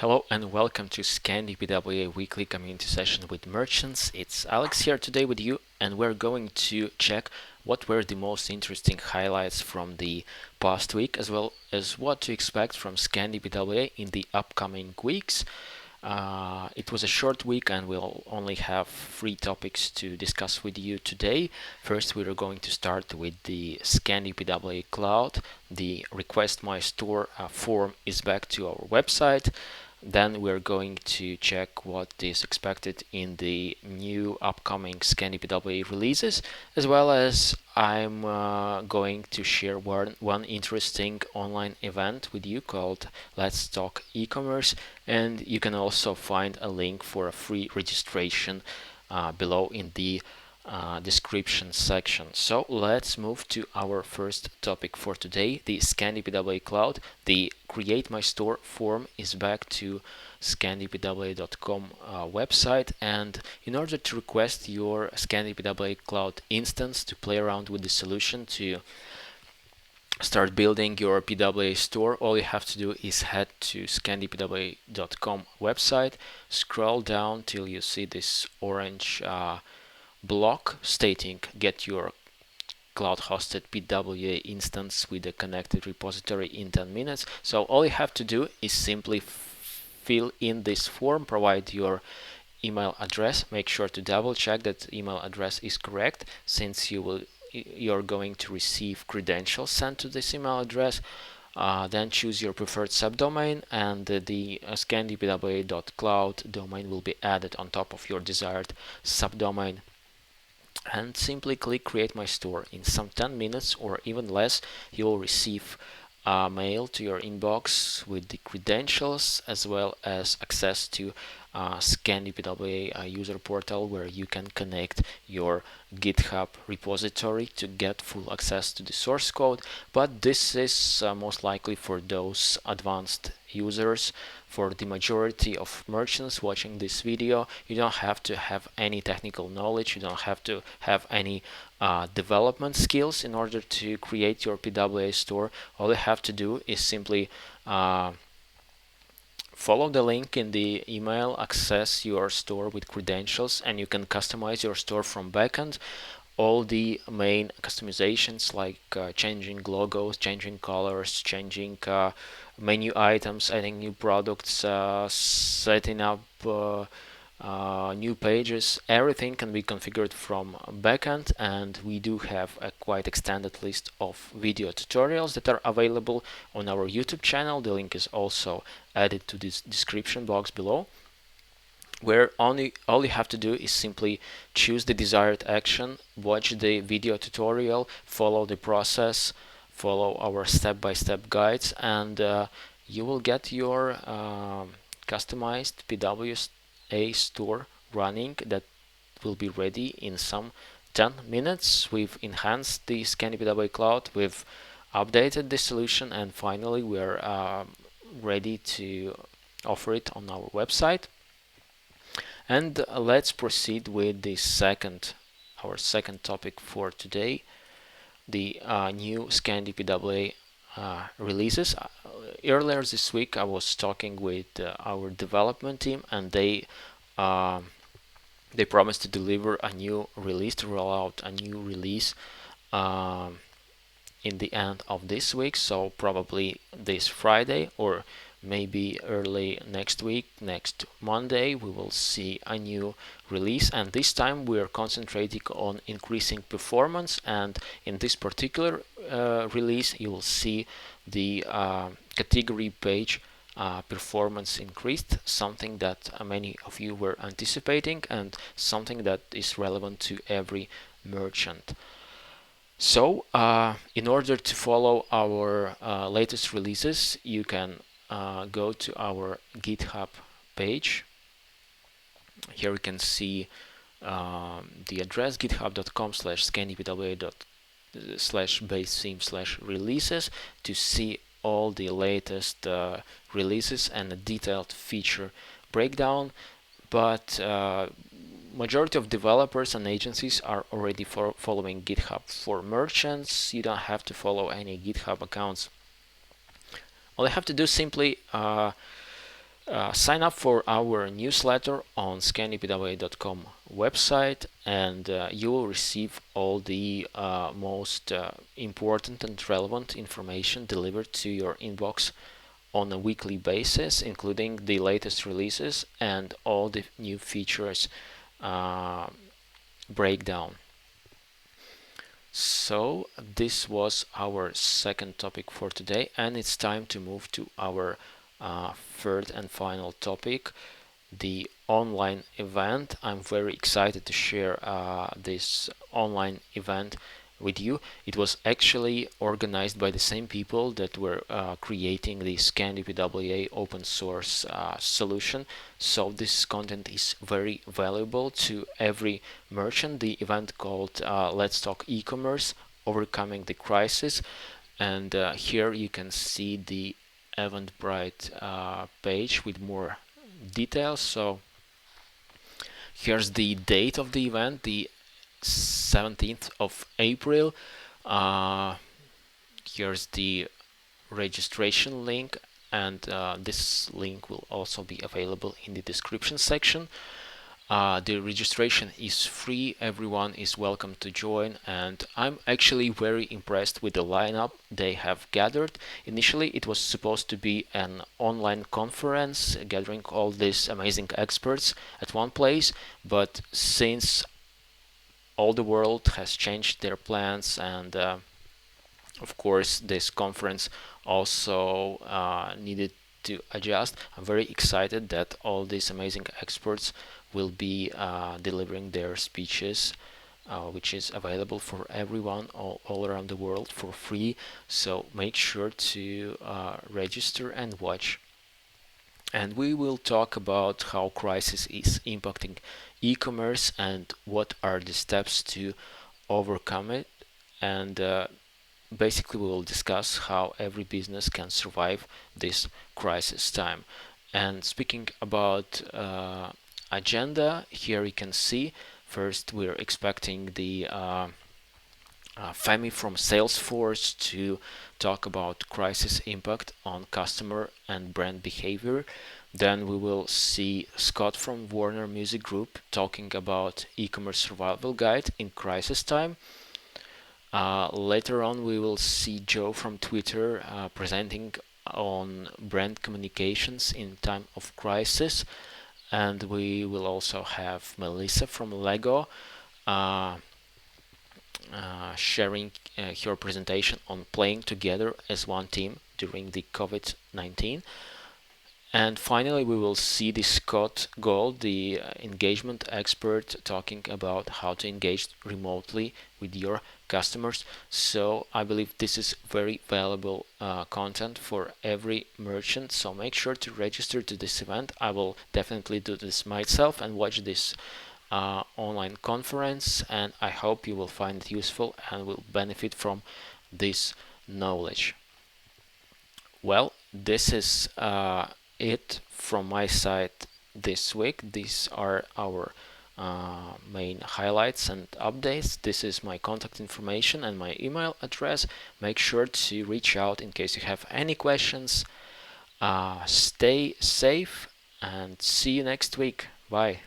Hello and welcome to ScandiPWA weekly community session with merchants. It's Alex here today with you, and we're going to check what were the most interesting highlights from the past week, as well as what to expect from ScandiPWA in the upcoming weeks. It was a short week and we'll only have 3 topics to discuss with you today. First, we are going to start with the ScandiPWA Cloud. The Request My Store form is back to our website. Then we're going to check what is expected in the new upcoming ScandiPWA releases, as well as I'm going to share one interesting online event with you called Let's Talk eCommerce, and you can also find a link for a free registration below in the description section. So let's move to our first topic for today, the ScandiPWA Cloud. The Create My Store form is back to ScandiPWA.com website, and in order to request your ScandiPWA Cloud instance to play around with the solution to start building your PWA store, all you have to do is head to ScandiPWA.com website, scroll down till you see this orange block stating get your cloud hosted PWA instance with a connected repository in 10 minutes. So all you have to do is simply fill in this form, provide your email address, make sure to double check that email address is correct, since you're going to receive credentials sent to this email address. Then choose your preferred subdomain, and the ScandiPWA.cloud domain will be added on top of your desired subdomain. And simply click Create My Store. In some 10 minutes or even less, you will receive a mail to your inbox with the credentials as well as access to ScandiPWA user portal, where you can connect your GitHub repository to get full access to the source code. But this is most likely for those advanced users. For the majority of merchants watching this video, you don't have to have any technical knowledge, you don't have to have any development skills in order to create your PWA store. All you have to do is simply follow the link in the email, access your store with credentials, and you can customize your store from backend. All the main customizations like changing logos, changing colors, changing menu items, adding new products, setting up new pages, everything can be configured from backend, and we do have a quite extended list of video tutorials that are available on our YouTube channel. The link is also added to this description box below, where all you have to do is simply choose the desired action, watch the video tutorial, follow the process, follow our step-by-step guides, and you will get your customized PWA store running that will be ready in some 10 minutes. We've enhanced the ScandiPWA Cloud, we've updated the solution, and finally we're ready to offer it on our website. And let's proceed with our second topic for today, the new ScandiPWA releases. Earlier this week I was talking with our development team, and they promised to deliver a new release, to roll out a new release in the end of this week, so probably this Friday or maybe early next week, next Monday, we will see a new release. And this time we are concentrating on increasing performance, and in this particular release you will see the category page performance increased, something that many of you were anticipating and something that is relevant to every merchant. So in order to follow our latest releases, you can go to our GitHub page. Here you can see the address github.com/scandipwa/base/theme/releases to see all the latest releases and a detailed feature breakdown. But majority of developers and agencies are already following GitHub for merchants. You don't have to follow any GitHub accounts. All I have to do is simply Sign up for our newsletter on ScandiPWA.com website, and you will receive all the most important and relevant information delivered to your inbox on a weekly basis, including the latest releases and all the new features breakdown. So this was our second topic for today, and it's time to move to our third and final topic, the online event. I'm very excited to share this online event with you. It was actually organized by the same people that were creating the ScandiPWA open source solution. So this content is very valuable to every merchant. The event called Let's Talk eCommerce, Overcoming the Crisis. And here you can see the Eventbrite page with more details. So here's the date of the event, the 17th of April. Here's the registration link, and this link will also be available in the description section. The registration is free, everyone is welcome to join, and I'm actually very impressed with the lineup they have gathered. Initially it was supposed to be an online conference gathering all these amazing experts at one place, but since all the world has changed their plans, and of course this conference also needed to adjust, I'm very excited that all these amazing experts will be delivering their speeches, which is available for everyone all around the world for free. So make sure to register and watch. And we will talk about how crisis is impacting e-commerce and what are the steps to overcome it. And basically we will discuss how every business can survive this crisis time. And speaking about agenda, here you can see first we're expecting the Femi from Salesforce to talk about crisis impact on customer and brand behavior. Then we will see Scott from Warner Music Group talking about e-commerce survival guide in crisis time. Later on we will see Joe from Twitter presenting on brand communications in time of crisis, and we will also have Melissa from Lego sharing her presentation on playing together as one team during the COVID-19. And finally, we will see the Scott Gold, the engagement expert, talking about how to engage remotely with your customers. So I believe this is very valuable content for every merchant. So make sure to register to this event. I will definitely do this myself and watch this online conference, and I hope you will find it useful and will benefit from this knowledge. Well, this is it from my side this week. These are our main highlights and updates. This is my contact information and my email address. Make sure to reach out in case you have any questions. Stay safe and see you next week. Bye.